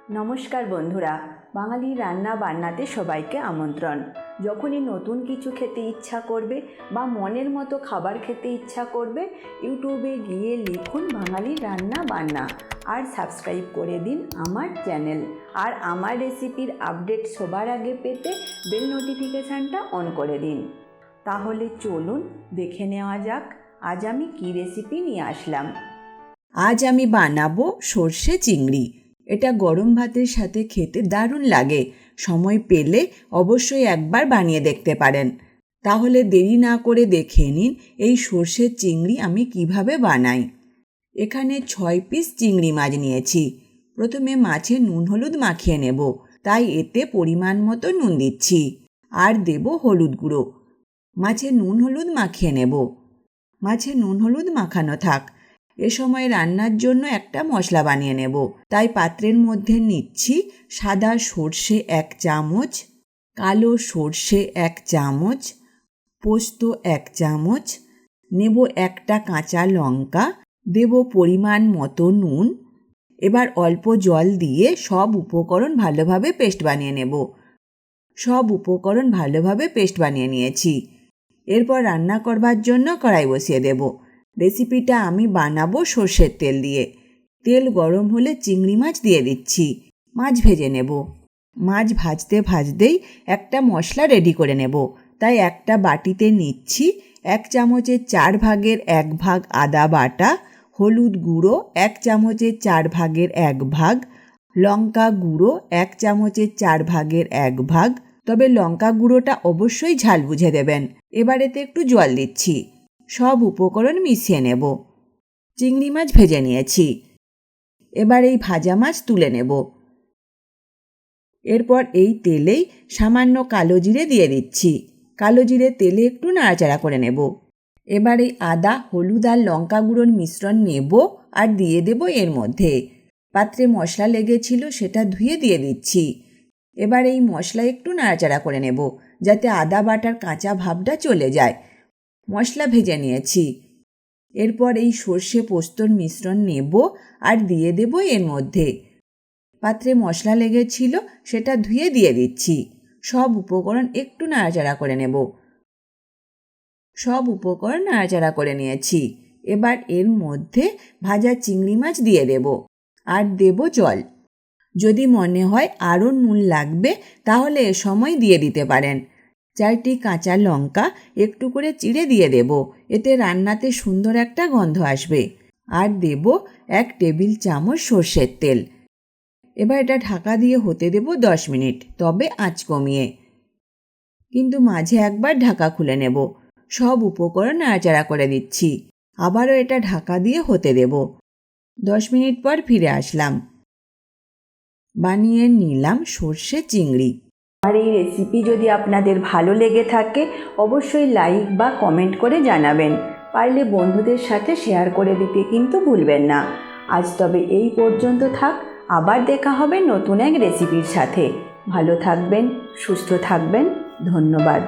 নমস্কার বন্ধুরা, বাঙালি রান্না বান্নাতে সবাইকে আমন্ত্রণ। যখনই নতুন কিছু খেতে ইচ্ছা করবে বা মনের মতো খাবার খেতে ইচ্ছা করবে, ইউটিউবে গিয়ে লিখুন বাঙালি রান্না বান্না আর সাবস্ক্রাইব করে দিন আমার চ্যানেল। আর আমার রেসিপির আপডেট সবার আগে পেতে বেল নোটিফিকেশানটা অন করে দিন। তাহলে চলুন দেখে নেওয়া যাক আজ আমি কী রেসিপি নিয়ে আসলাম। আজ আমি বানাবো সর্ষে চিংড়ি। এটা গরম ভাতের সাথে খেতে দারুণ লাগে। সময় পেলে অবশ্যই একবার বানিয়ে দেখতে পারেন। তাহলে দেরি না করে দেখে নিন এই সর্ষে চিংড়ি আমি কিভাবে বানাই। এখানে 6 পিস চিংড়ি মাছ নিয়েছি। প্রথমে মাছে নুন হলুদ মাখিয়ে নেব, তাই এতে পরিমাণ মতো নুন দিচ্ছি আর দেব হলুদ গুঁড়ো। মাছে নুন হলুদ মাখিয়ে নেব। মাছে নুন হলুদ মাখানো থাক। এ সময় রান্নার জন্য একটা মশলা বানিয়ে নেব, তাই পাত্রের মধ্যে নিচ্ছি সাদা সর্ষে 1 চামচ, কালো সর্ষে 1 চামচ, পোস্ত 1 চামচ, নেব একটা কাঁচা লঙ্কা, দেব পরিমাণ মতো নুন। এবার অল্প জল দিয়ে সব উপকরণ ভালোভাবে পেস্ট বানিয়ে নেব। সব উপকরণ ভালোভাবে পেস্ট বানিয়ে নিয়েছি। এরপর রান্না করবার জন্য কড়াই বসিয়ে দেব। রেসিপিটা আমি বানাবো সর্ষের তেল দিয়ে। তেল গরম হলে চিংড়ি মাছ দিয়ে দিচ্ছি। মাছ ভেজে নেব। মাছ ভাজতে ভাজতেই একটা মশলা রেডি করে নেব, তাই একটা বাটিতে নিচ্ছি 1 চামচের 4 ভাগের 1 ভাগ আদা বাটা, হলুদ গুঁড়ো 1 চামচের 4 ভাগের 1 ভাগ, লঙ্কা গুঁড়ো 1 চামচের 4 ভাগের 1 ভাগ, তবে লঙ্কা গুঁড়োটা অবশ্যই ঝাল বুঝে দেবেন। এবার এতে একটু জল দিচ্ছি। সব উপকরণ মিশিয়ে নেব। চিংড়ি মাছ ভেজে নিয়েছি। এবার এই ভাজা মাছ তুলে নেব। এরপর এই তেলেই সামান্য কালো জিরে দিয়ে দিচ্ছি। কালো জিরে তেলে একটু নাড়াচাড়া করে নেব। এবার এই আদা, হলুদ আর লঙ্কা গুঁড়োর মিশ্রণ নেব আর দিয়ে দেব এর মধ্যে। পাত্রে মশলা লেগেছিল সেটা ধুয়ে দিয়ে দিচ্ছি। এবার এই মশলা একটু নাড়াচাড়া করে নেব, যাতে আদা বাটার কাঁচা ভাবটা চলে যায়। মশলা ভেজে নিয়েছি। এরপর এই সর্ষে পোস্তর মিশ্রণ নেব আর দিয়ে দেব এর মধ্যে। পাত্রে মশলা লেগেছিল সেটা ধুয়ে দিয়ে দিচ্ছি। সব উপকরণ একটু নাড়াচাড়া করে নেব। সব উপকরণ নাড়াচাড়া করে নিয়েছি। এবার এর মধ্যে ভাজা চিংড়ি মাছ দিয়ে দেব আর দেব জল। যদি মনে হয় আরও নুন লাগবে তাহলে এ সময় দিয়ে দিতে পারেন। 4টি কাঁচা লঙ্কা একটু করে চিড়ে দিয়ে দেব, এতে রান্নাতে সুন্দর একটা গন্ধ আসবে। আর দেব 1 টেবিল চামচ সর্ষের তেল। এবার এটা ঢাকা দিয়ে হতে দেব 10 মিনিট, তবে আঁচ কমিয়ে। কিন্তু মাঝে একবার ঢাকা খুলে নেব। সব উপকরণ নাড়াচাড়া করে দিচ্ছি। আবারও এটা ঢাকা দিয়ে হতে দেব। 10 মিনিট পর ফিরে আসলাম। বানিয়ে নিলাম সর্ষে চিংড়ি। আর এই রেসিপি যদি আপনাদের ভালো লেগে থাকে অবশ্যই লাইক বা কমেন্ট করে জানাবেন। পারলে বন্ধুদের সাথে শেয়ার করে দিতে কিন্তু ভুলবেন না। আজ তবে এই পর্যন্ত থাক। আবার দেখা হবে নতুন এক রেসিপির সাথে। ভালো থাকবেন, সুস্থ থাকবেন। ধন্যবাদ।